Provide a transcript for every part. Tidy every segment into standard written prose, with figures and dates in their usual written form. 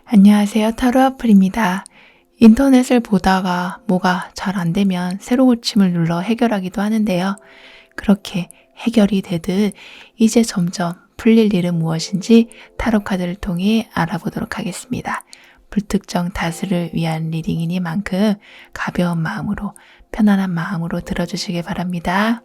안녕하세요. 타로 어플입니다. 인터넷을 보다가 뭐가 잘 안 되면 세로 고침을 눌러 해결하기도 하는데요. 그렇게 해결이 되듯 이제 점점 풀릴 일은 무엇인지 타로 카드를 통해 알아보도록 하겠습니다. 불특정 다수를 위한 리딩이니만큼 가벼운 마음으로 편안한 마음으로 들어주시길 바랍니다.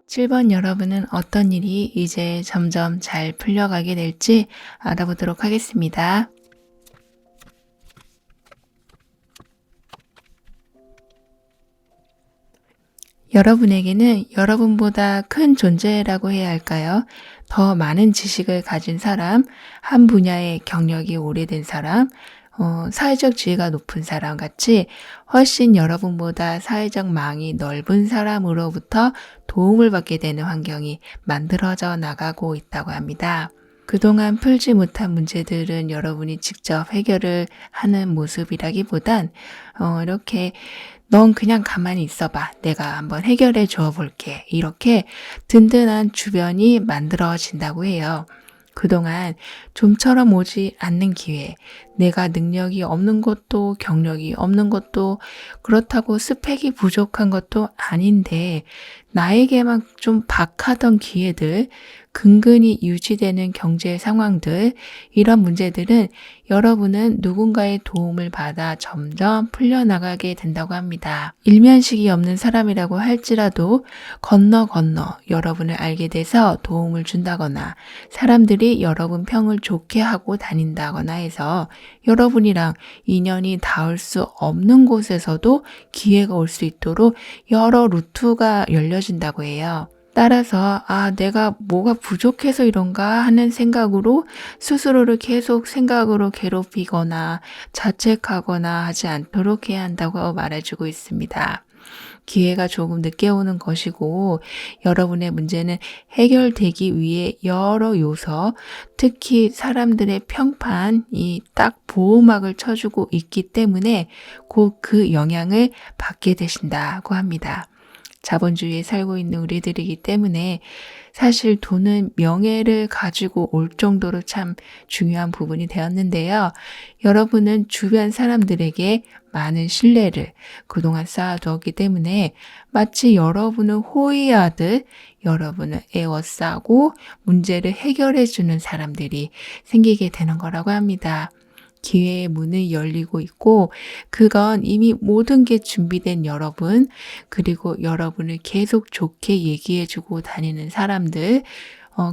칠 번 여러분은 어떤 일이 이제 점점 잘 풀려가게 될지 알아보도록 하겠습니다. 여러분에게는 여러분보다 큰 존재라고 해야 할까요? 더 많은 지식을 가진 사람, 한 분야의 경력이 오래된 사람, 사회적 지위가 높은 사람 같이 훨씬 여러분보다 사회적 망이 넓은 사람으로부터 도움을 받게 되는 환경이 만들어져 나가고 있다고 합니다. 그동안 풀지 못한 문제들은 여러분이 직접 해결을 하는 모습이라기보단 이렇게 넌 그냥 가만히 있어봐. 내가 한번 해결해 줘 볼게. 이렇게 든든한 주변이 만들어진다고 해요. 그동안 좀처럼 오지 않는 기회, 내가 능력이 없는 것도 경력이 없는 것도 그렇다고 스펙이 부족한 것도 아닌데 나에게만 좀 박하던 기회들, 근근히 유지되는 경제 상황들, 이런 문제들은 여러분은 누군가의 도움을 받아 점점 풀려나가게 된다고 합니다. 일면식이 없는 사람이라고 할지라도 건너 여러분을 알게 돼서 도움을 준다거나 사람들이 여러분 평을 좋게 하고 다닌다거나 해서 여러분이랑 인연이 닿을 수 없는 곳에서도 기회가 올 수 있도록 여러 루트가 열려진다고 해요. 따라서 내가 뭐가 부족해서 이런가 하는 생각으로 스스로를 계속 생각으로 괴롭히거나 자책하거나 하지 않도록 해야 한다고 말해주고 있습니다. 기회가 조금 늦게 오는 것이고 여러분의 문제는 해결되기 위해 여러 요소, 특히 사람들의 평판이 딱 보호막을 쳐주고 있기 때문에 곧 그 영향을 받게 되신다고 합니다. 자본주의에 살고 있는 우리들이기 때문에 사실 돈은 명예를 가지고 올 정도로 참 중요한 부분이 되었는데요. 여러분은 주변 사람들에게 많은 신뢰를 그동안 쌓아두었기 때문에 마치 여러분을 호위하듯 여러분을 에워싸고 문제를 해결해 주는 사람들이 생기게 되는 거라고 합니다. 기회의 문이 열리고 있고 그건 이미 모든 게 준비된 여러분, 그리고 여러분을 계속 좋게 얘기해 주고 다니는 사람들,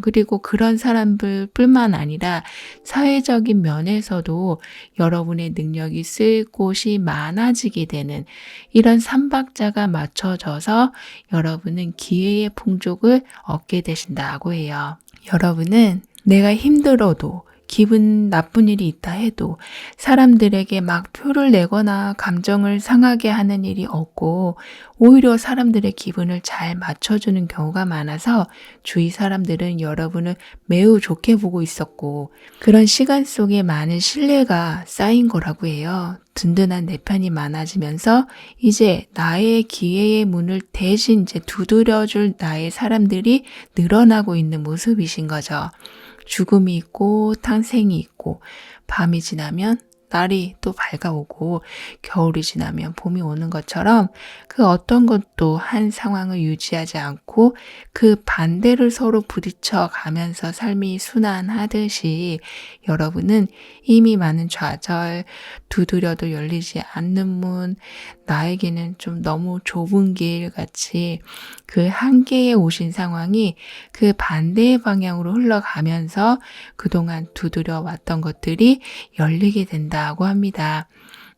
그리고 그런 사람들 뿐만 아니라 사회적인 면에서도 여러분의 능력이 쓸 곳이 많아지게 되는 이런 삼박자가 맞춰져서 여러분은 기회의 풍족을 얻게 되신다고 해요. 여러분은 내가 힘들어도 기분 나쁜 일이 있다 해도 사람들에게 막 표를 내거나 감정을 상하게 하는 일이 없고 오히려 사람들의 기분을 잘 맞춰주는 경우가 많아서 주위 사람들은 여러분을 매우 좋게 보고 있었고 그런 시간 속에 많은 신뢰가 쌓인 거라고 해요. 든든한 내 편이 많아지면서 이제 나의 기회의 문을 대신 이제 두드려줄 나의 사람들이 늘어나고 있는 모습이신 거죠. 죽음이 있고 탄생이 있고 밤이 지나면 날이 또 밝아오고 겨울이 지나면 봄이 오는 것처럼 그 어떤 것도 한 상황을 유지하지 않고 그 반대를 서로 부딪혀 가면서 삶이 순환하듯이 여러분은 이미 많은 좌절, 두드려도 열리지 않는 문, 나에게는 좀 너무 좁은 길 같이 그 한계에 오신 상황이 그 반대의 방향으로 흘러가면서 그동안 두드려 왔던 것들이 열리게 된다고 합니다.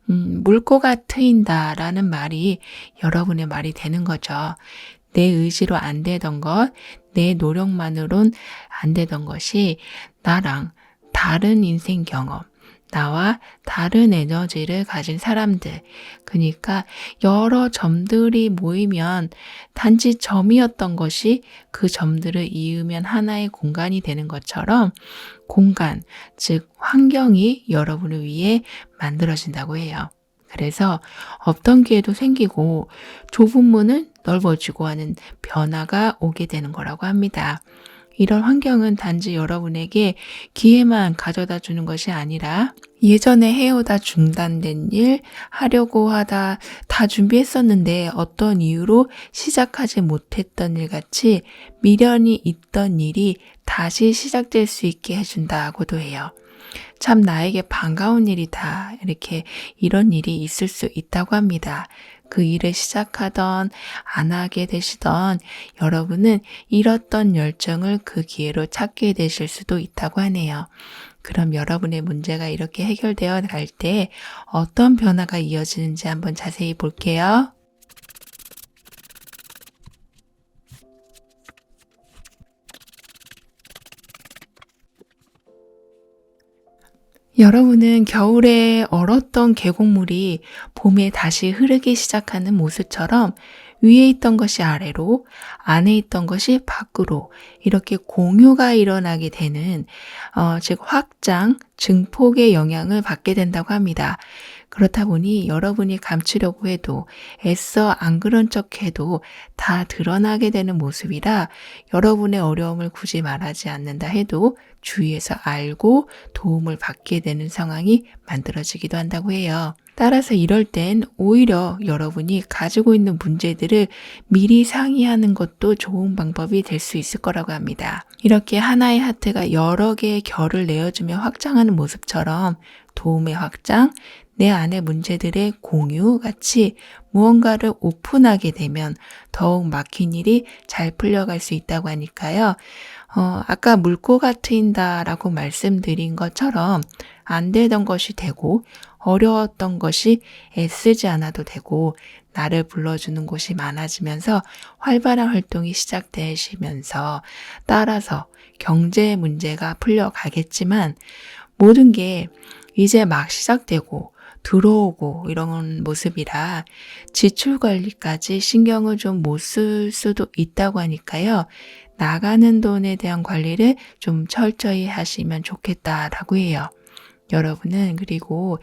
물꼬가 트인다라는 말이 여러분의 말이 되는 거죠. 내 의지로 안 되던 것, 내 노력만으론 안 되던 것이 나랑 다른 인생 경험, 나와 다른 에너지를 가진 사람들, 그러니까 여러 점들이 모이면 단지 점이었던 것이 그 점들을 이으면 하나의 공간이 되는 것처럼 공간, 즉 환경이 여러분을 위해 만들어진다고 해요. 그래서 없던 기회도 생기고 좁은 문은 넓어지고 하는 변화가 오게 되는 거라고 합니다. 이런 환경은 단지 여러분에게 기회만 가져다 주는 것이 아니라 예전에 해오다 중단된 일, 하려고 하다 다 준비했었는데 어떤 이유로 시작하지 못했던 일 같이 미련이 있던 일이 다시 시작될 수 있게 해준다고도 해요. 참 나에게 반가운 일이다. 이렇게 이런 일이 있을 수 있다고 합니다. 그 일을 시작하던 안 하게 되시던 여러분은 잃었던 열정을 그 기회로 찾게 되실 수도 있다고 하네요. 그럼 여러분의 문제가 이렇게 해결되어 갈 때 어떤 변화가 이어지는지 한번 자세히 볼게요. 여러분은 겨울에 얼었던 계곡물이 봄에 다시 흐르기 시작하는 모습처럼 위에 있던 것이 아래로, 안에 있던 것이 밖으로 이렇게 공유가 일어나게 되는 즉 확장, 증폭의 영향을 받게 된다고 합니다. 그렇다 보니 여러분이 감추려고 해도 애써 안 그런 척해도 다 드러나게 되는 모습이라 여러분의 어려움을 굳이 말하지 않는다 해도 주위에서 알고 도움을 받게 되는 상황이 만들어지기도 한다고 해요. 따라서 이럴 땐 오히려 여러분이 가지고 있는 문제들을 미리 상의하는 것도 좋은 방법이 될 수 있을 거라고 합니다. 이렇게 하나의 하트가 여러 개의 결을 내어주며 확장하는 모습처럼 도움의 확장, 내 안의 문제들의 공유 같이 무언가를 오픈하게 되면 더욱 막힌 일이 잘 풀려갈 수 있다고 하니까요. 아까 물꼬가 트인다라고 말씀드린 것처럼 안 되던 것이 되고 어려웠던 것이 애쓰지 않아도 되고 나를 불러주는 곳이 많아지면서 활발한 활동이 시작되시면서 따라서 경제 문제가 풀려가겠지만 모든 게 이제 막 시작되고 들어오고 이런 모습이라 지출 관리까지 신경을 좀 못 쓸 수도 있다고 하니까요. 나가는 돈에 대한 관리를 좀 철저히 하시면 좋겠다라고 해요. 여러분은 그리고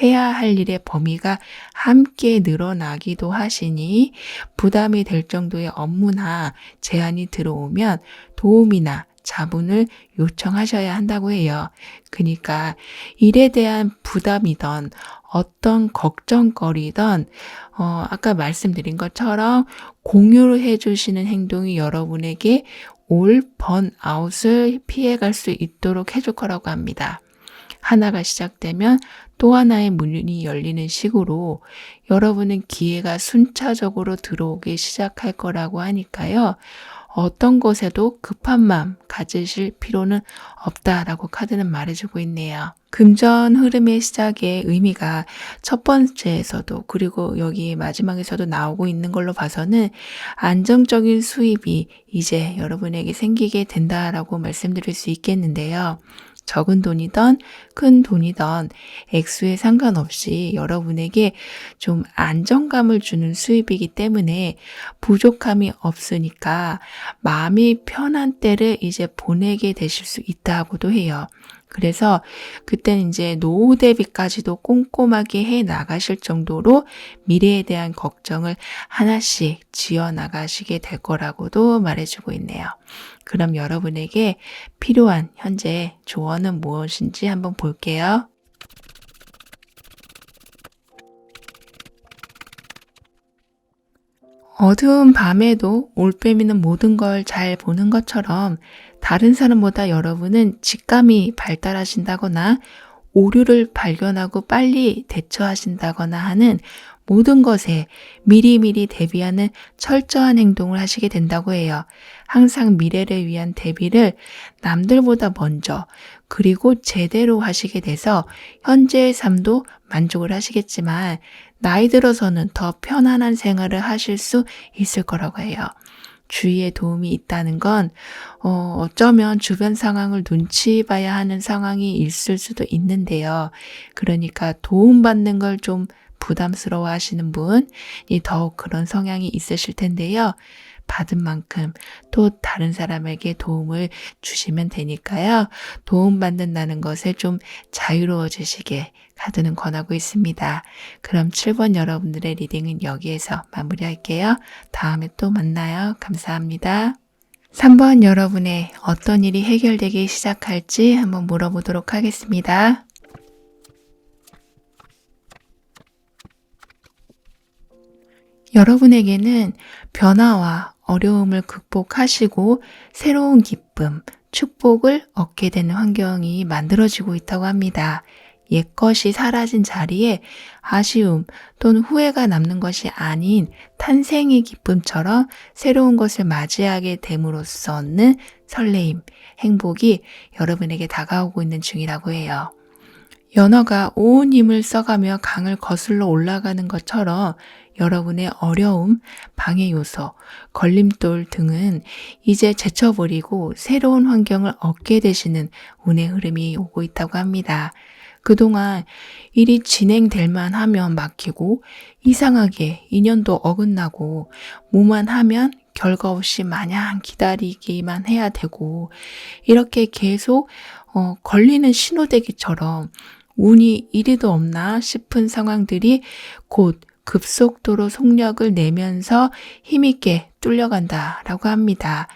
해야 할 일의 범위가 함께 늘어나기도 하시니 부담이 될 정도의 업무나 제안이 들어오면 도움이나 자문을 요청하셔야 한다고 해요. 그러니까 일에 대한 부담이든 어떤 걱정거리든 아까 말씀드린 것처럼 공유를 해주시는 행동이 여러분에게 올 번아웃을 피해갈 수 있도록 해줄 거라고 합니다. 하나가 시작되면 또 하나의 문이 열리는 식으로 여러분은 기회가 순차적으로 들어오기 시작할 거라고 하니까요. 어떤 것에도 급한 마음 가지실 필요는 없다라고 카드는 말해주고 있네요. 금전 흐름의 시작의 의미가 첫 번째에서도 그리고 여기 마지막에서도 나오고 있는 걸로 봐서는 안정적인 수입이 이제 여러분에게 생기게 된다라고 말씀드릴 수 있겠는데요. 적은 돈이든 큰 돈이든 액수에 상관없이 여러분에게 좀 안정감을 주는 수입이기 때문에 부족함이 없으니까 마음이 편한 때를 이제 보내게 되실 수 있다고도 해요. 그래서 그때는 이제 노후 대비까지도 꼼꼼하게 해 나가실 정도로 미래에 대한 걱정을 하나씩 지어 나가시게 될 거라고도 말해주고 있네요. 그럼 여러분에게 필요한 현재 조언은 무엇인지 한번 볼게요. 어두운 밤에도 올빼미는 모든 걸 잘 보는 것처럼 다른 사람보다 여러분은 직감이 발달하신다거나 오류를 발견하고 빨리 대처하신다거나 하는 모든 것에 미리미리 대비하는 철저한 행동을 하시게 된다고 해요. 항상 미래를 위한 대비를 남들보다 먼저 그리고 제대로 하시게 돼서 현재의 삶도 만족을 하시겠지만 나이 들어서는 더 편안한 생활을 하실 수 있을 거라고 해요. 주위에 도움이 있다는 건 어쩌면 주변 상황을 눈치 봐야 하는 상황이 있을 수도 있는데요. 그러니까 도움받는 걸 좀 부담스러워 하시는 분이 더욱 그런 성향이 있으실 텐데요. 받은 만큼 또 다른 사람에게 도움을 주시면 되니까요. 도움받는다는 것에 좀 자유로워지시게 카드는 권하고 있습니다. 그럼 7번 여러분들의 리딩은 여기에서 마무리할게요. 다음에 또 만나요. 감사합니다. 3번 여러분의 어떤 일이 해결되기 시작할지 한번 물어보도록 하겠습니다. 여러분에게는 변화와 어려움을 극복하시고 새로운 기쁨, 축복을 얻게 되는 환경이 만들어지고 있다고 합니다. 옛것이 사라진 자리에 아쉬움 또는 후회가 남는 것이 아닌 탄생의 기쁨처럼 새로운 것을 맞이하게 됨으로써 얻는 설레임, 행복이 여러분에게 다가오고 있는 중이라고 해요. 연어가 온 힘을 써가며 강을 거슬러 올라가는 것처럼 여러분의 어려움, 방해 요소, 걸림돌 등은 이제 제쳐버리고 새로운 환경을 얻게 되시는 운의 흐름이 오고 있다고 합니다. 그동안 일이 진행될 만하면 막히고 이상하게 인연도 어긋나고 뭐만 하면 결과 없이 마냥 기다리기만 해야 되고 이렇게 계속 걸리는 신호대기처럼 운이 이리도 없나 싶은 상황들이 곧 급속도로 속력을 내면서 힘있게 뚫려간다라고 합니다.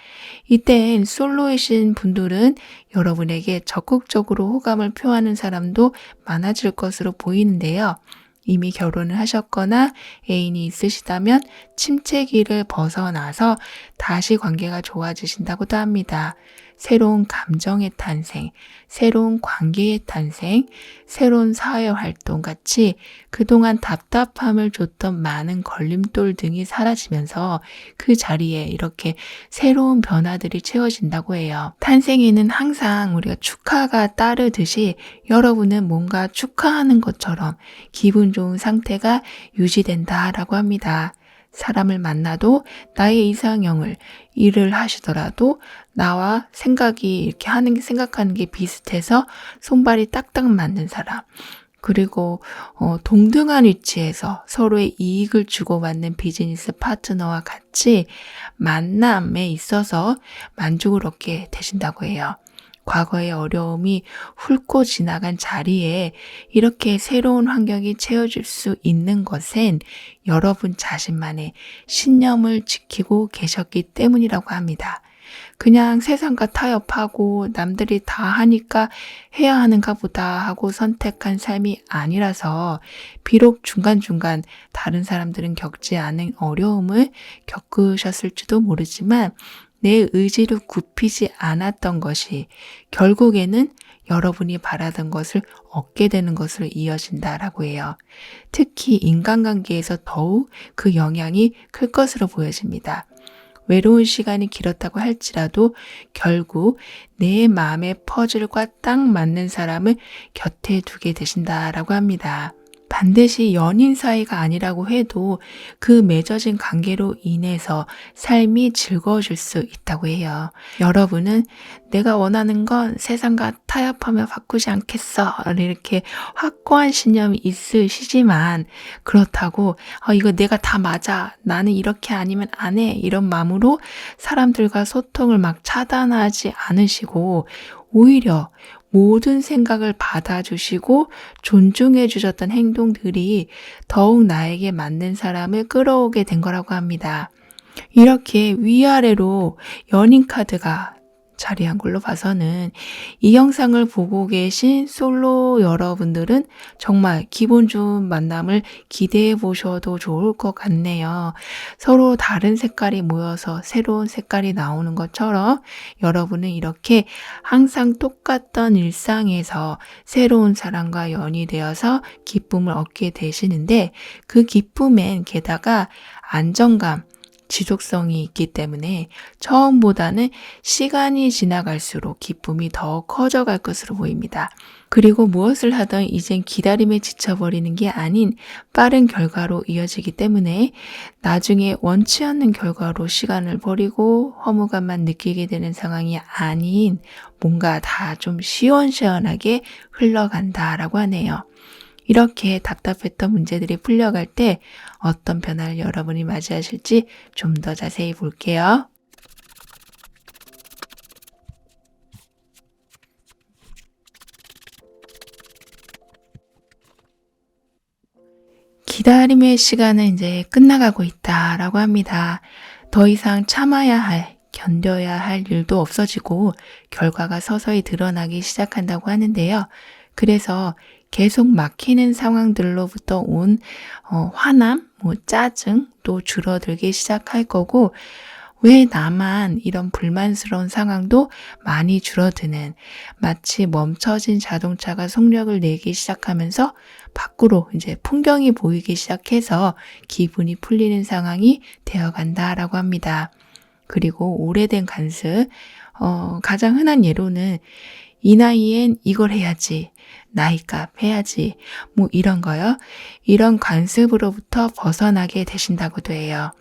이땐 솔로이신 분들은 여러분에게 적극적으로 호감을 표하는 사람도 많아질 것으로 보이는데요. 이미 결혼을 하셨거나 애인이 있으시다면 침체기를 벗어나서 다시 관계가 좋아지신다고도 합니다. 새로운 감정의 탄생, 새로운 관계의 탄생, 새로운 사회활동 같이 그동안 답답함을 줬던 많은 걸림돌 등이 사라지면서 그 자리에 이렇게 새로운 변화들이 채워진다고 해요. 탄생에는 항상 우리가 축하가 따르듯이 여러분은 뭔가 축하하는 것처럼 기분 좋은 상태가 유지된다라고 합니다. 사람을 만나도 나의 이상형을 일을 하시더라도 나와 생각이 생각하는 게 비슷해서 손발이 딱딱 맞는 사람. 그리고 동등한 위치에서 서로의 이익을 주고받는 비즈니스 파트너와 같이 만남에 있어서 만족을 얻게 되신다고 해요. 과거의 어려움이 훑고 지나간 자리에 이렇게 새로운 환경이 채워질 수 있는 것엔 여러분 자신만의 신념을 지키고 계셨기 때문이라고 합니다. 그냥 세상과 타협하고 남들이 다 하니까 해야 하는가 보다 하고 선택한 삶이 아니라서 비록 중간중간 다른 사람들은 겪지 않은 어려움을 겪으셨을지도 모르지만 내 의지를 굽히지 않았던 것이 결국에는 여러분이 바라던 것을 얻게 되는 것으로 이어진다라고 해요. 특히 인간관계에서 더욱 그 영향이 클 것으로 보여집니다. 외로운 시간이 길었다고 할지라도 결국 내 마음의 퍼즐과 딱 맞는 사람을 곁에 두게 되신다라고 합니다. 반드시 연인 사이가 아니라고 해도 그 맺어진 관계로 인해서 삶이 즐거워질 수 있다고 해요. 여러분은 내가 원하는 건 세상과 타협하며 바꾸지 않겠어. 이렇게 확고한 신념이 있으시지만 그렇다고 이거 내가 다 맞아. 나는 이렇게 아니면 안 해. 이런 마음으로 사람들과 소통을 막 차단하지 않으시고 오히려 모든 생각을 받아주시고 존중해 주셨던 행동들이 더욱 나에게 맞는 사람을 끌어오게 된 거라고 합니다. 이렇게 위아래로 연인 카드가 자리한 걸로 봐서는 이 영상을 보고 계신 솔로 여러분들은 정말 기분 좋은 만남을 기대해 보셔도 좋을 것 같네요. 서로 다른 색깔이 모여서 새로운 색깔이 나오는 것처럼 여러분은 이렇게 항상 똑같던 일상에서 새로운 사람과 연이 되어서 기쁨을 얻게 되시는데 그 기쁨엔 게다가 안정감, 지속성이 있기 때문에 처음보다는 시간이 지나갈수록 기쁨이 더 커져갈 것으로 보입니다. 그리고 무엇을 하든 이젠 기다림에 지쳐버리는 게 아닌 빠른 결과로 이어지기 때문에 나중에 원치 않는 결과로 시간을 버리고 허무감만 느끼게 되는 상황이 아닌 뭔가 다 좀 시원시원하게 흘러간다라고 하네요. 이렇게 답답했던 문제들이 풀려갈 때 어떤 변화를 여러분이 맞이하실지 좀 더 자세히 볼게요. 기다림의 시간은 이제 끝나가고 있다라고 합니다. 더 이상 참아야 할, 견뎌야 할 일도 없어지고 결과가 서서히 드러나기 시작한다고 하는데요. 그래서 계속 막히는 상황들로부터 온 화남, 짜증 또 줄어들기 시작할 거고 왜 나만 이런 불만스러운 상황도 많이 줄어드는 마치 멈춰진 자동차가 속력을 내기 시작하면서 밖으로 이제 풍경이 보이기 시작해서 기분이 풀리는 상황이 되어간다라고 합니다. 그리고 오래된 관습, 가장 흔한 예로는 이 나이엔 이걸 해야지, 나이값 해야지, 이런 거요. 이런 관습으로부터 벗어나게 되신다고도 해요.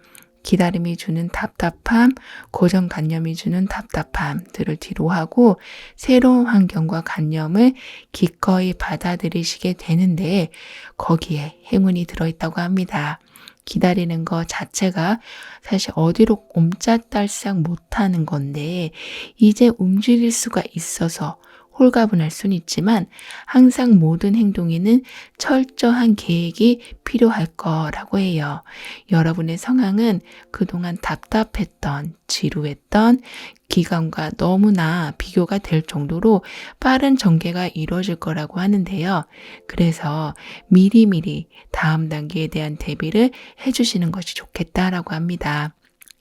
기다림이 주는 답답함, 고정관념이 주는 답답함들을 뒤로 하고 새로운 환경과 관념을 기꺼이 받아들이시게 되는데 거기에 행운이 들어있다고 합니다. 기다리는 것 자체가 사실 어디로 옴짝달싹 못하는 건데 이제 움직일 수가 있어서 홀가분할 수는 있지만 항상 모든 행동에는 철저한 계획이 필요할 거라고 해요. 여러분의 상황은 그동안 답답했던, 지루했던 기간과 너무나 비교가 될 정도로 빠른 전개가 이루어질 거라고 하는데요. 그래서 미리미리 다음 단계에 대한 대비를 해주시는 것이 좋겠다라고 합니다.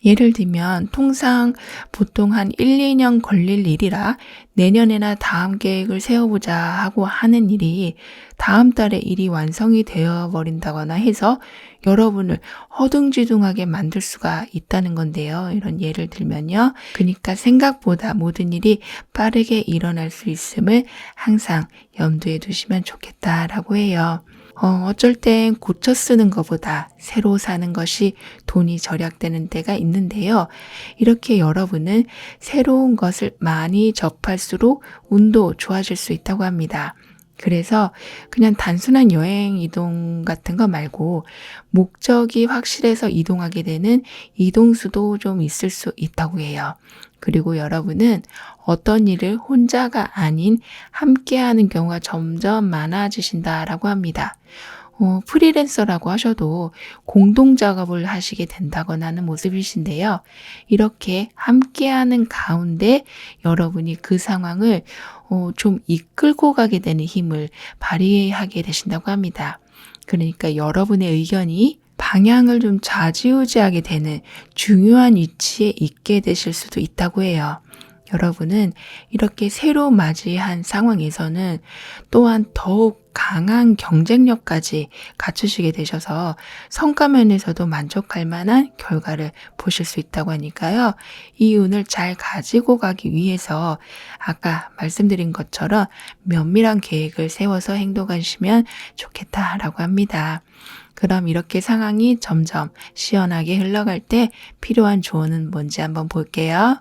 예를 들면 통상 보통 한 1, 2년 걸릴 일이라 내년에나 다음 계획을 세워보자 하고 하는 일이 다음 달에 일이 완성이 되어버린다거나 해서 여러분을 허둥지둥하게 만들 수가 있다는 건데요. 이런 예를 들면요. 그러니까 생각보다 모든 일이 빠르게 일어날 수 있음을 항상 염두에 두시면 좋겠다라고 해요. 어쩔 땐 고쳐 쓰는 것보다 새로 사는 것이 돈이 절약되는 때가 있는데요. 이렇게 여러분은 새로운 것을 많이 접할수록 운도 좋아질 수 있다고 합니다. 그래서 그냥 단순한 여행 이동 같은 거 말고 목적이 확실해서 이동하게 되는 이동수도 좀 있을 수 있다고 해요. 그리고 여러분은 어떤 일을 혼자가 아닌 함께하는 경우가 점점 많아지신다라고 합니다. 프리랜서라고 하셔도 공동 작업을 하시게 된다거나 하는 모습이신데요. 이렇게 함께하는 가운데 여러분이 그 상황을 좀 이끌고 가게 되는 힘을 발휘하게 되신다고 합니다. 그러니까 여러분의 의견이 방향을 좀 좌지우지하게 되는 중요한 위치에 있게 되실 수도 있다고 해요. 여러분은 이렇게 새로 맞이한 상황에서는 또한 더욱 강한 경쟁력까지 갖추시게 되셔서 성과 면에서도 만족할 만한 결과를 보실 수 있다고 하니까요. 이 운을 잘 가지고 가기 위해서 아까 말씀드린 것처럼 면밀한 계획을 세워서 행동하시면 좋겠다라고 합니다. 그럼 이렇게 상황이 점점 시원하게 흘러갈 때 필요한 조언은 뭔지 한번 볼게요.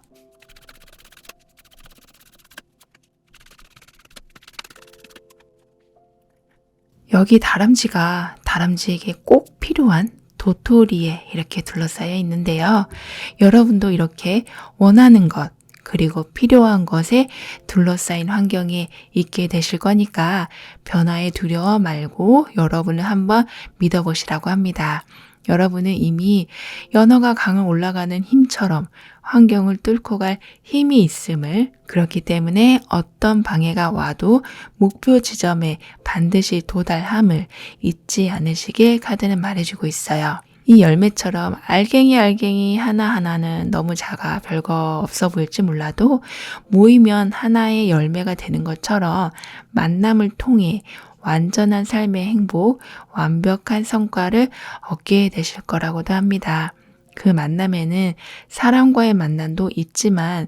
여기 다람쥐가 다람쥐에게 꼭 필요한 도토리에 이렇게 둘러싸여 있는데요. 여러분도 이렇게 원하는 것, 그리고 필요한 것에 둘러싸인 환경에 있게 되실 거니까 변화에 두려워 말고 여러분을 한번 믿어보시라고 합니다. 여러분은 이미 연어가 강을 올라가는 힘처럼 환경을 뚫고 갈 힘이 있음을, 그렇기 때문에 어떤 방해가 와도 목표 지점에 반드시 도달함을 잊지 않으시길 카드는 말해주고 있어요. 이 열매처럼 알갱이 하나하나는 너무 작아 별거 없어 보일지 몰라도 모이면 하나의 열매가 되는 것처럼 만남을 통해 완전한 삶의 행복, 완벽한 성과를 얻게 되실 거라고도 합니다. 그 만남에는 사람과의 만남도 있지만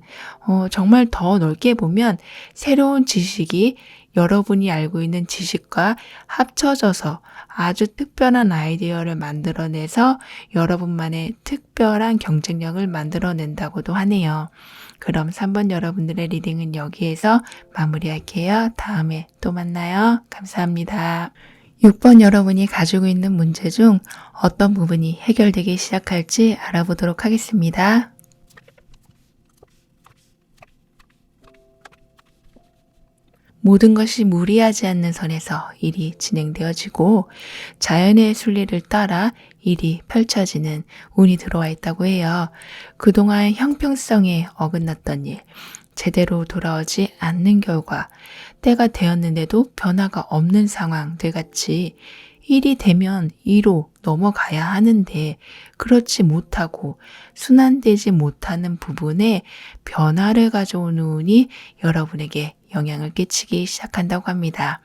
정말 더 넓게 보면 새로운 지식이 여러분이 알고 있는 지식과 합쳐져서 아주 특별한 아이디어를 만들어내서 여러분만의 특별한 경쟁력을 만들어낸다고도 하네요. 그럼 3번 여러분들의 리딩은 여기에서 마무리할게요. 다음에 또 만나요. 감사합니다. 6번 여러분이 가지고 있는 문제 중 어떤 부분이 해결되기 시작할지 알아보도록 하겠습니다. 모든 것이 무리하지 않는 선에서 일이 진행되어지고 자연의 순리를 따라 일이 펼쳐지는 운이 들어와 있다고 해요. 그동안 형평성에 어긋났던 일, 제대로 돌아오지 않는 결과, 때가 되었는데도 변화가 없는 상황들 같이 일이 되면 이로 넘어가야 하는데 그렇지 못하고 순환되지 못하는 부분에 변화를 가져오는 운이 여러분에게 영향을 끼치기 시작한다고 합니다.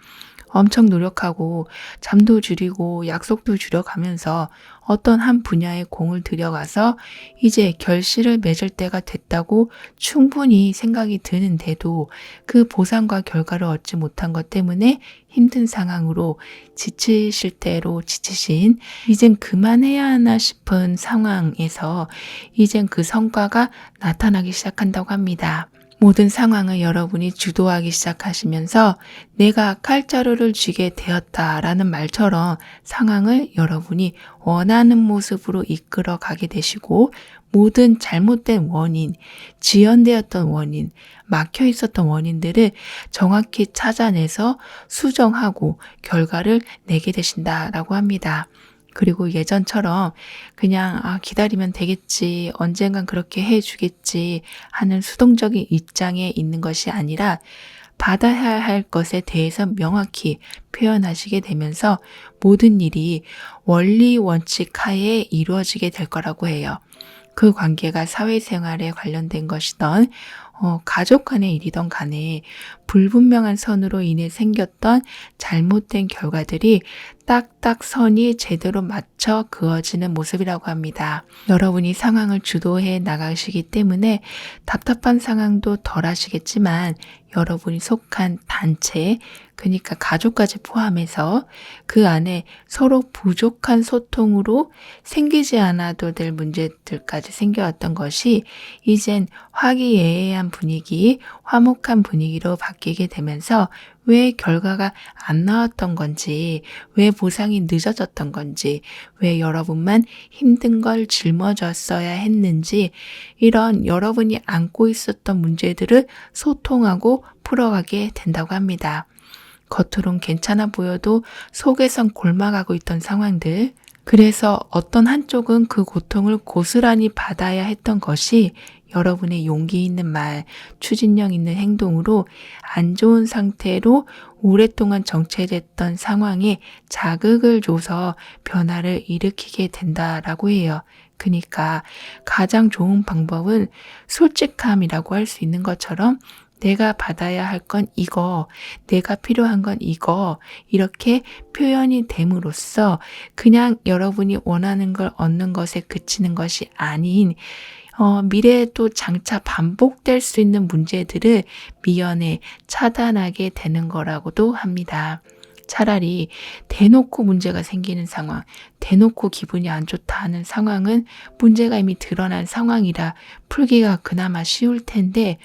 엄청 노력하고 잠도 줄이고 약속도 줄여가면서 어떤 한 분야에 공을 들여가서 이제 결실을 맺을 때가 됐다고 충분히 생각이 드는데도 그 보상과 결과를 얻지 못한 것 때문에 힘든 상황으로 지치실 대로 지치신, 이젠 그만해야 하나 싶은 상황에서 이젠 그 성과가 나타나기 시작한다고 합니다. 모든 상황을 여러분이 주도하기 시작하시면서 내가 칼자루를 쥐게 되었다라는 말처럼 상황을 여러분이 원하는 모습으로 이끌어 가게 되시고 모든 잘못된 원인, 지연되었던 원인, 막혀 있었던 원인들을 정확히 찾아내서 수정하고 결과를 내게 되신다라고 합니다. 그리고 예전처럼 그냥 기다리면 되겠지, 언젠간 그렇게 해주겠지 하는 수동적인 입장에 있는 것이 아니라 받아야 할 것에 대해서 명확히 표현하시게 되면서 모든 일이 원리 원칙 하에 이루어지게 될 거라고 해요. 그 관계가 사회생활에 관련된 것이던 가족 간의 일이던 간에 불분명한 선으로 인해 생겼던 잘못된 결과들이 딱딱 선이 제대로 맞춰 그어지는 모습이라고 합니다. 여러분이 상황을 주도해 나가시기 때문에 답답한 상황도 덜 하시겠지만 여러분이 속한 단체, 그러니까 가족까지 포함해서 그 안에 서로 부족한 소통으로 생기지 않아도 될 문제들까지 생겨왔던 것이 이젠 화기애애한 분위기, 화목한 분위기로 바뀌게 되면서 왜 결과가 안 나왔던 건지, 왜 보상이 늦어졌던 건지, 왜 여러분만 힘든 걸 짊어졌어야 했는지, 이런 여러분이 안고 있었던 문제들을 소통하고 풀어가게 된다고 합니다. 겉으론 괜찮아 보여도 속에선 골마가고 있던 상황들, 그래서 어떤 한쪽은 그 고통을 고스란히 받아야 했던 것이 여러분의 용기 있는 말, 추진력 있는 행동으로 안 좋은 상태로 오랫동안 정체됐던 상황에 자극을 줘서 변화를 일으키게 된다라고 해요. 그러니까 가장 좋은 방법은 솔직함이라고 할 수 있는 것처럼 내가 받아야 할 건 이거, 내가 필요한 건 이거, 이렇게 표현이 됨으로써 그냥 여러분이 원하는 걸 얻는 것에 그치는 것이 아닌 미래에 또 장차 반복될 수 있는 문제들을 미연에 차단하게 되는 거라고도 합니다. 차라리 대놓고 문제가 생기는 상황, 대놓고 기분이 안 좋다 하는 상황은 문제가 이미 드러난 상황이라 풀기가 그나마 쉬울 텐데,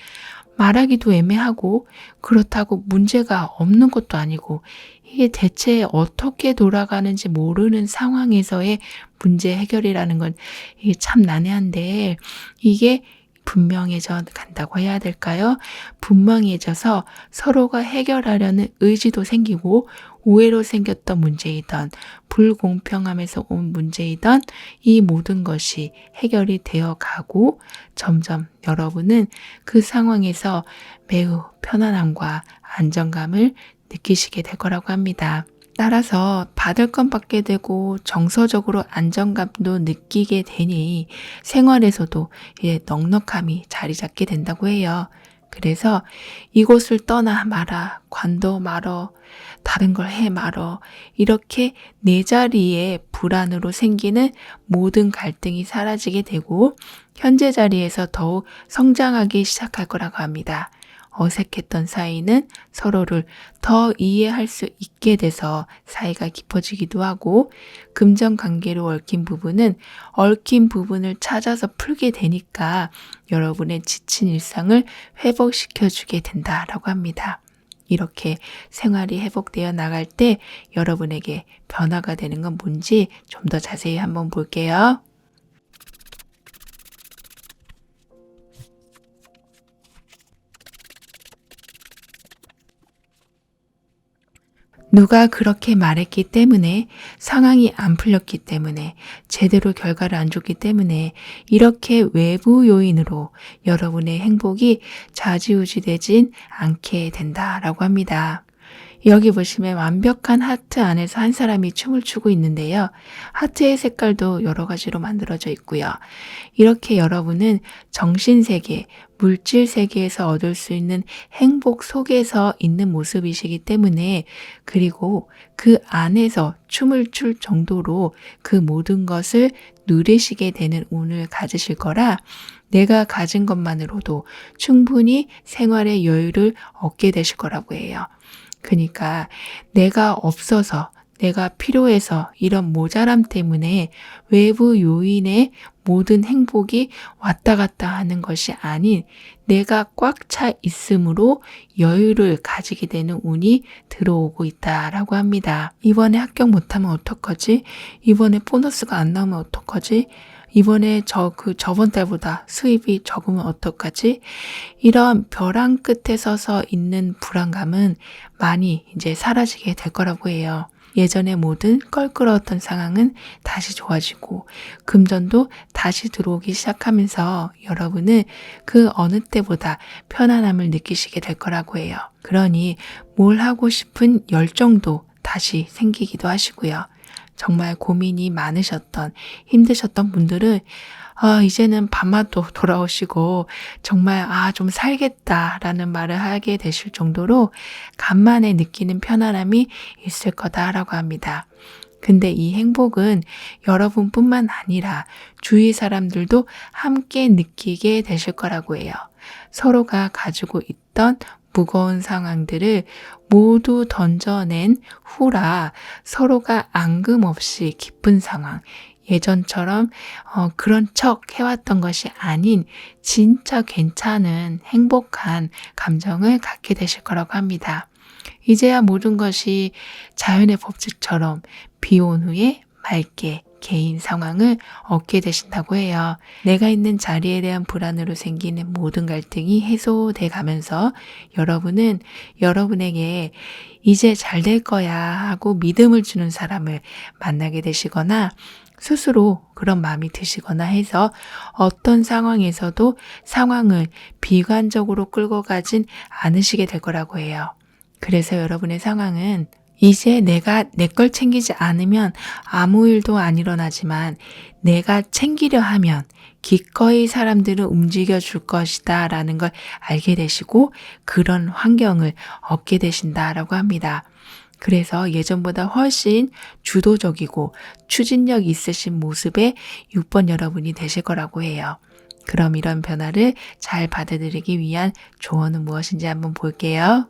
말하기도 애매하고 그렇다고 문제가 없는 것도 아니고 이게 대체 어떻게 돌아가는지 모르는 상황에서의 문제 해결이라는 건 이게 참 난해한데, 이게 분명해져 간다고 해야 될까요? 분명해져서 서로가 해결하려는 의지도 생기고, 오해로 생겼던 문제이던 불공평함에서 온 문제이던 이 모든 것이 해결이 되어 가고, 점점 여러분은 그 상황에서 매우 편안함과 안정감을 느끼시게 될 거라고 합니다. 따라서 받을 건 받게 되고 정서적으로 안정감도 느끼게 되니 생활에서도 이제 넉넉함이 자리 잡게 된다고 해요. 그래서 이곳을 떠나 마라, 관둬 말어, 다른 걸 해 말어, 이렇게 내 자리에 불안으로 생기는 모든 갈등이 사라지게 되고 현재 자리에서 더욱 성장하기 시작할 거라고 합니다. 어색했던 사이는 서로를 더 이해할 수 있게 돼서 사이가 깊어지기도 하고, 금전관계로 얽힌 부분은 얽힌 부분을 찾아서 풀게 되니까 여러분의 지친 일상을 회복시켜주게 된다라고 합니다. 이렇게 생활이 회복되어 나갈 때 여러분에게 변화가 되는 건 뭔지 좀 더 자세히 한번 볼게요. 누가 그렇게 말했기 때문에, 상황이 안 풀렸기 때문에, 제대로 결과를 안 줬기 때문에 이렇게 외부 요인으로 여러분의 행복이 좌지우지되진 않게 된다라고 합니다. 여기 보시면 완벽한 하트 안에서 한 사람이 춤을 추고 있는데요. 하트의 색깔도 여러 가지로 만들어져 있고요. 이렇게 여러분은 정신세계, 물질세계에서 얻을 수 있는 행복 속에서 있는 모습이시기 때문에, 그리고 그 안에서 춤을 출 정도로 그 모든 것을 누리시게 되는 운을 가지실 거라, 내가 가진 것만으로도 충분히 생활의 여유를 얻게 되실 거라고 해요. 그러니까 내가 없어서, 내가 필요해서 이런 모자람 때문에 외부 요인의 모든 행복이 왔다 갔다 하는 것이 아닌, 내가 꽉 차 있음으로 여유를 가지게 되는 운이 들어오고 있다라고 합니다. 이번에 합격 못하면 어떡하지? 이번에 보너스가 안 나오면 어떡하지? 이번에 저번 달보다 수입이 적으면 어떡하지? 이런 벼랑 끝에 서서 있는 불안감은 많이 이제 사라지게 될 거라고 해요. 예전의 모든 껄끄러웠던 상황은 다시 좋아지고 금전도 다시 들어오기 시작하면서 여러분은 그 어느 때보다 편안함을 느끼시게 될 거라고 해요. 그러니 뭘 하고 싶은 열정도 다시 생기기도 하시고요. 정말 고민이 많으셨던, 힘드셨던 분들은 이제는 밤마도 돌아오시고 정말 좀 살겠다라는 말을 하게 되실 정도로 간만에 느끼는 편안함이 있을 거다라고 합니다. 근데 이 행복은 여러분뿐만 아니라 주위 사람들도 함께 느끼게 되실 거라고 해요. 서로가 가지고 있던 무거운 상황들을 모두 던져낸 후라 서로가 앙금없이 기쁜 상황, 예전처럼 그런 척 해왔던 것이 아닌 진짜 괜찮은 행복한 감정을 갖게 되실 거라고 합니다. 이제야 모든 것이 자연의 법칙처럼 비 온 후에 맑게 개인 상황을 얻게 되신다고 해요. 내가 있는 자리에 대한 불안으로 생기는 모든 갈등이 해소돼 가면서 여러분은 여러분에게 이제 잘 될 거야 하고 믿음을 주는 사람을 만나게 되시거나 스스로 그런 마음이 드시거나 해서 어떤 상황에서도 상황을 비관적으로 끌고 가진 않으시게 될 거라고 해요. 그래서 여러분의 상황은 이제 내가 내 걸 챙기지 않으면 아무 일도 안 일어나지만 내가 챙기려 하면 기꺼이 사람들을 움직여 줄 것이다 라는 걸 알게 되시고 그런 환경을 얻게 되신다라고 합니다. 그래서 예전보다 훨씬 주도적이고 추진력 있으신 모습의 6번 여러분이 되실 거라고 해요. 그럼 이런 변화를 잘 받아들이기 위한 조언은 무엇인지 한번 볼게요.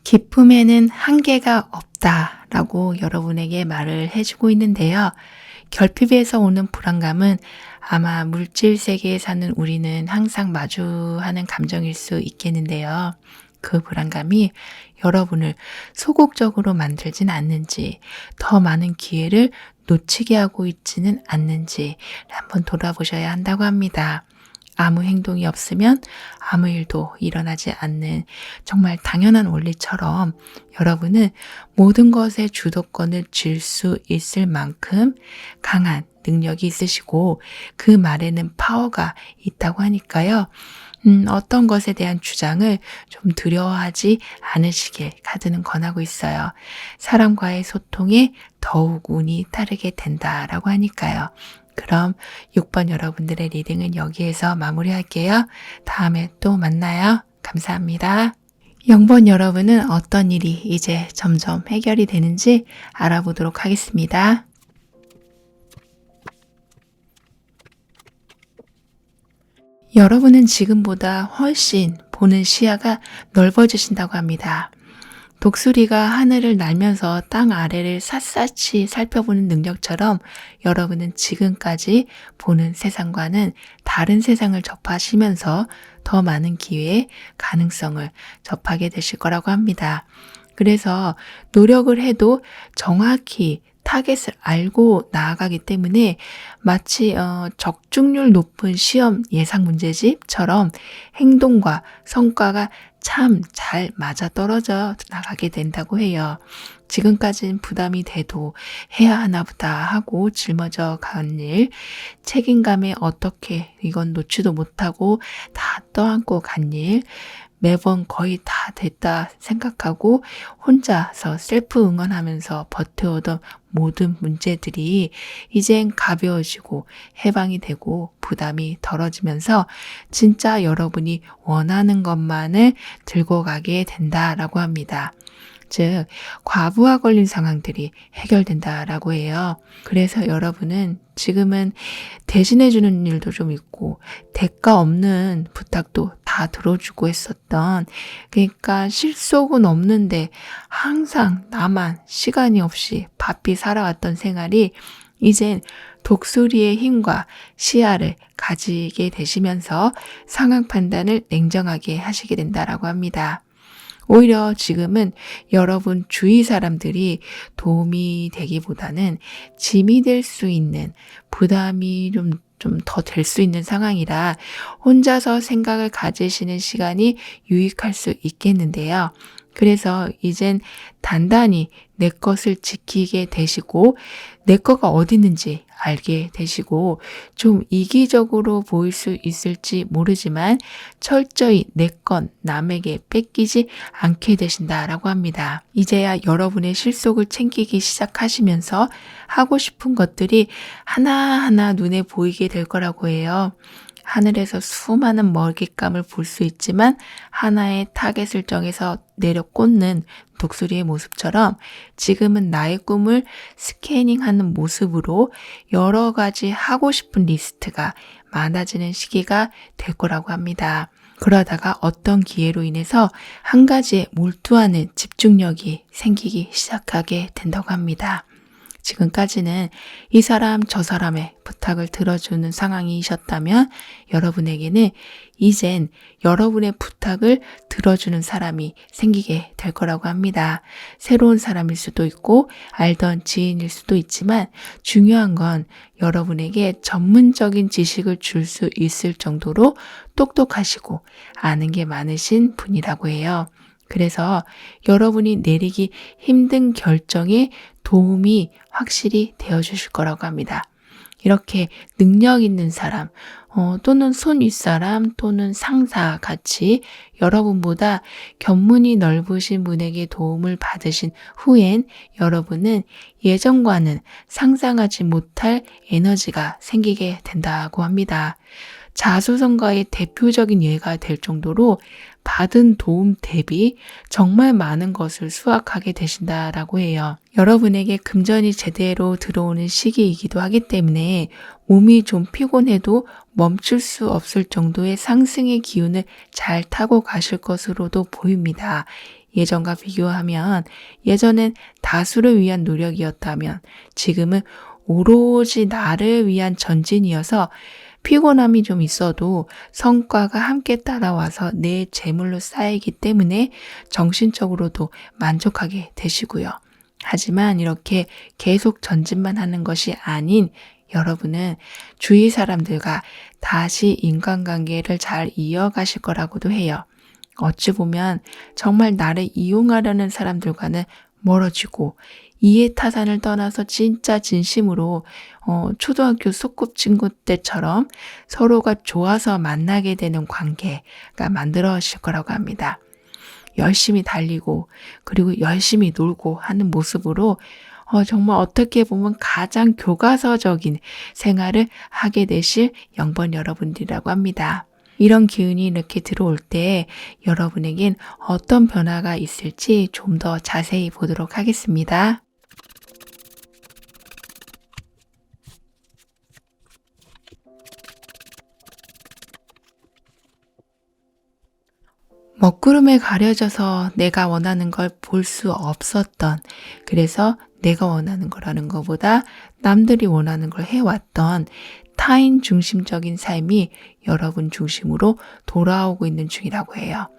기쁨에는 한계가 없다라고 여러분에게 말을 해주고 있는데요. 결핍에서 오는 불안감은 아마 물질 세계에 사는 우리는 항상 마주하는 감정일 수 있겠는데요. 그 불안감이 여러분을 소극적으로 만들진 않는지, 더 많은 기회를 놓치게 하고 있지는 않는지 한번 돌아보셔야 한다고 합니다. 아무 행동이 없으면 아무 일도 일어나지 않는 정말 당연한 원리처럼 여러분은 모든 것의 주도권을 쥘 수 있을 만큼 강한 능력이 있으시고 그 말에는 파워가 있다고 하니까요. 어떤 것에 대한 주장을 좀 두려워하지 않으시길 카드는 권하고 있어요. 사람과의 소통에 더욱 운이 따르게 된다라고 하니까요. 그럼 6번 여러분들의 리딩은 여기에서 마무리할게요. 다음에 또 만나요. 감사합니다. 0번 여러분은 어떤 일이 이제 점점 해결이 되는지 알아보도록 하겠습니다. 여러분은 지금보다 훨씬 보는 시야가 넓어지신다고 합니다. 독수리가 하늘을 날면서 땅 아래를 샅샅이 살펴보는 능력처럼 여러분은 지금까지 보는 세상과는 다른 세상을 접하시면서 더 많은 기회의 가능성을 접하게 되실 거라고 합니다. 그래서 노력을 해도 정확히 타겟을 알고 나아가기 때문에 마치 적중률 높은 시험 예상 문제집처럼 행동과 성과가 참 잘 맞아떨어져 나가게 된다고 해요. 지금까지는 부담이 돼도 해야 하나 보다 하고 짊어져 간 일, 책임감에 어떻게 이건 놓지도 못하고 다 떠안고 간 일, 매번 거의 다 됐다 생각하고 혼자서 셀프 응원하면서 버텨오던 모든 문제들이 이젠 가벼워지고 해방이 되고 부담이 덜어지면서 진짜 여러분이 원하는 것만을 들고 가게 된다라고 합니다. 즉 과부하 걸린 상황들이 해결된다라고 해요. 그래서 여러분은 지금은 대신해주는 일도 좀 있고 대가 없는 부탁도 다 들어주고 했었던, 그러니까 실속은 없는데 항상 나만 시간이 없이 바삐 살아왔던 생활이 이젠 독수리의 힘과 시야를 가지게 되시면서 상황 판단을 냉정하게 하시게 된다라고 합니다. 오히려 지금은 여러분 주위 사람들이 도움이 되기보다는 짐이 될 수 있는, 부담이 좀 더 될 수 있는 상황이라 혼자서 생각을 가지시는 시간이 유익할 수 있겠는데요. 그래서 이젠 단단히 내 것을 지키게 되시고 내 거가 어디 있는지 알게 되시고 좀 이기적으로 보일 수 있을지 모르지만 철저히 내 건 남에게 뺏기지 않게 되신다라고 합니다. 이제야 여러분의 실속을 챙기기 시작하시면서 하고 싶은 것들이 하나하나 눈에 보이게 될 거라고 해요. 하늘에서 수많은 먹잇감을 볼 수 있지만 하나의 타겟을 정해서 내려 꽂는 독수리의 모습처럼 지금은 나의 꿈을 스캐닝하는 모습으로 여러 가지 하고 싶은 리스트가 많아지는 시기가 될 거라고 합니다. 그러다가 어떤 기회로 인해서 한 가지에 몰두하는 집중력이 생기기 시작하게 된다고 합니다. 지금까지는 이 사람 저 사람의 부탁을 들어주는 상황이셨다면 여러분에게는 이젠 여러분의 부탁을 들어주는 사람이 생기게 될 거라고 합니다. 새로운 사람일 수도 있고 알던 지인일 수도 있지만 중요한 건 여러분에게 전문적인 지식을 줄 수 있을 정도로 똑똑하시고 아는 게 많으신 분이라고 해요. 그래서 여러분이 내리기 힘든 결정에 도움이 확실히 되어주실 거라고 합니다. 이렇게 능력 있는 사람, 또는 손 윗사람 또는 상사 같이 여러분보다 견문이 넓으신 분에게 도움을 받으신 후엔 여러분은 예전과는 상상하지 못할 에너지가 생기게 된다고 합니다. 자수성가의 대표적인 예가 될 정도로 받은 도움 대비 정말 많은 것을 수확하게 되신다라고 해요. 여러분에게 금전이 제대로 들어오는 시기이기도 하기 때문에 몸이 좀 피곤해도 멈출 수 없을 정도의 상승의 기운을 잘 타고 가실 것으로도 보입니다. 예전과 비교하면 예전엔 다수를 위한 노력이었다면 지금은 오로지 나를 위한 전진이어서 피곤함이 좀 있어도 성과가 함께 따라와서 내 재물로 쌓이기 때문에 정신적으로도 만족하게 되시고요. 하지만 이렇게 계속 전진만 하는 것이 아닌 여러분은 주위 사람들과 다시 인간관계를 잘 이어가실 거라고도 해요. 어찌 보면 정말 나를 이용하려는 사람들과는 멀어지고 이해타산을 떠나서 진짜 진심으로 초등학교 소꿉친구 때처럼 서로가 좋아서 만나게 되는 관계가 만들어질 거라고 합니다. 열심히 달리고 그리고 열심히 놀고 하는 모습으로 정말 어떻게 보면 가장 교과서적인 생활을 하게 되실 영번 여러분들이라고 합니다. 이런 기운이 이렇게 들어올 때 여러분에겐 어떤 변화가 있을지 좀 더 자세히 보도록 하겠습니다. 먹구름에 가려져서 내가 원하는 걸 볼 수 없었던, 그래서 내가 원하는 거라는 것보다 남들이 원하는 걸 해왔던 타인 중심적인 삶이 여러분 중심으로 돌아오고 있는 중이라고 해요.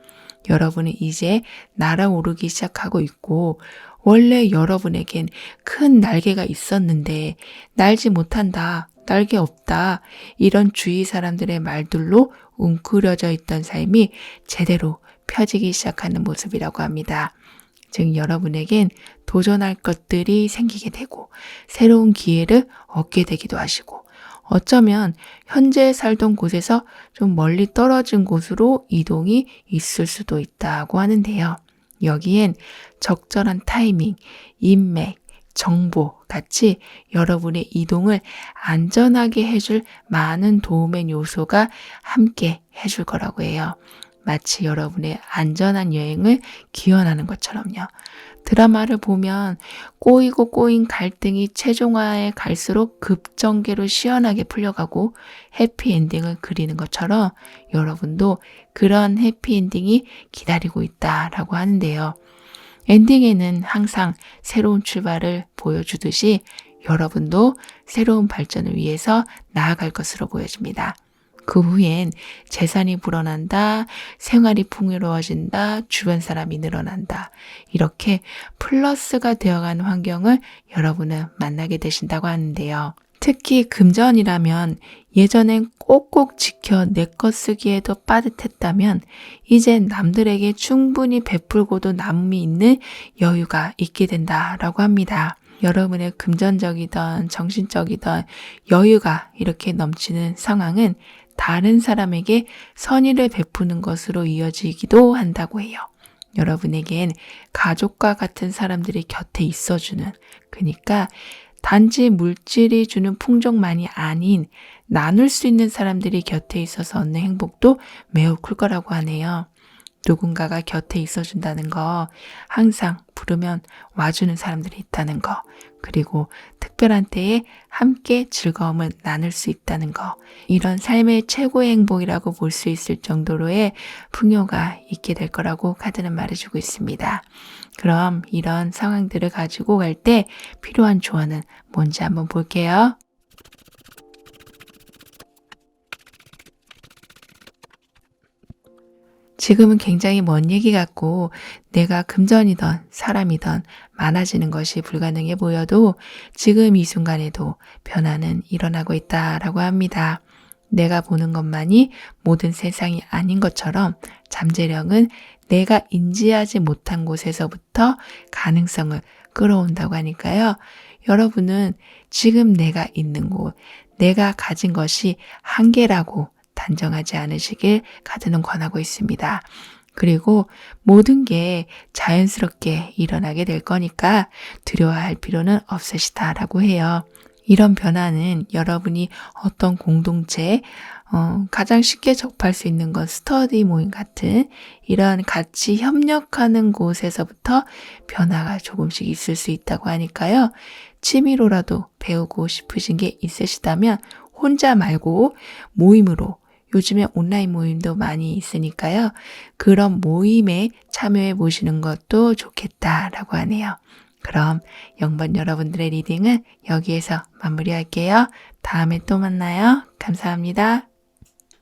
여러분은 이제 날아오르기 시작하고 있고 원래 여러분에겐 큰 날개가 있었는데 날지 못한다, 날개 없다 이런 주위 사람들의 말들로 웅크려져 있던 삶이 제대로 펴지기 시작하는 모습이라고 합니다. 즉 여러분에겐 도전할 것들이 생기게 되고 새로운 기회를 얻게 되기도 하시고 어쩌면 현재 살던 곳에서 좀 멀리 떨어진 곳으로 이동이 있을 수도 있다고 하는데요. 여기엔 적절한 타이밍, 인맥, 정보 같이 여러분의 이동을 안전하게 해줄 많은 도움의 요소가 함께 해줄 거라고 해요. 마치 여러분의 안전한 여행을 기원하는 것처럼요. 드라마를 보면 꼬이고 꼬인 갈등이 최종화에 갈수록 급전개로 시원하게 풀려가고 해피엔딩을 그리는 것처럼 여러분도 그런 해피엔딩이 기다리고 있다라고 하는데요. 엔딩에는 항상 새로운 출발을 보여주듯이 여러분도 새로운 발전을 위해서 나아갈 것으로 보여집니다. 그 후엔 재산이 불어난다, 생활이 풍요로워진다, 주변 사람이 늘어난다. 이렇게 플러스가 되어가는 환경을 여러분은 만나게 되신다고 하는데요. 특히 금전이라면 예전엔 꼭꼭 지켜 내 것 쓰기에도 빠듯했다면 이젠 남들에게 충분히 베풀고도 남음이 있는 여유가 있게 된다라고 합니다. 여러분의 금전적이든 정신적이든 여유가 이렇게 넘치는 상황은 다른 사람에게 선의를 베푸는 것으로 이어지기도 한다고 해요. 여러분에겐 가족과 같은 사람들이 곁에 있어주는, 그러니까 단지 물질이 주는 풍족만이 아닌 나눌 수 있는 사람들이 곁에 있어서 얻는 행복도 매우 클 거라고 하네요. 누군가가 곁에 있어준다는 거, 항상 부르면 와주는 사람들이 있다는 거, 그리고 특별한 때에 함께 즐거움을 나눌 수 있다는 거, 이런 삶의 최고의 행복이라고 볼 수 있을 정도로의 풍요가 있게 될 거라고 카드는 말해주고 있습니다. 그럼 이런 상황들을 가지고 갈 때 필요한 조언은 뭔지 한번 볼게요. 지금은 굉장히 먼 얘기 같고 내가 금전이든 사람이든 많아지는 것이 불가능해 보여도 지금 이 순간에도 변화는 일어나고 있다라고 합니다. 내가 보는 것만이 모든 세상이 아닌 것처럼 잠재력은 내가 인지하지 못한 곳에서부터 가능성을 끌어온다고 하니까요. 여러분은 지금 내가 있는 곳, 내가 가진 것이 한계라고 단정하지 않으시길 카드는 권하고 있습니다. 그리고 모든 게 자연스럽게 일어나게 될 거니까 두려워할 필요는 없으시다라고 해요. 이런 변화는 여러분이 어떤 공동체, 가장 쉽게 접할 수 있는 건 스터디 모임 같은 이런 같이 협력하는 곳에서부터 변화가 조금씩 있을 수 있다고 하니까요. 취미로라도 배우고 싶으신 게 있으시다면 혼자 말고 모임으로, 요즘에 온라인 모임도 많이 있으니까요. 그런 모임에 참여해 보시는 것도 좋겠다라고 하네요. 그럼 0번 여러분들의 리딩은 여기에서 마무리할게요. 다음에 또 만나요. 감사합니다.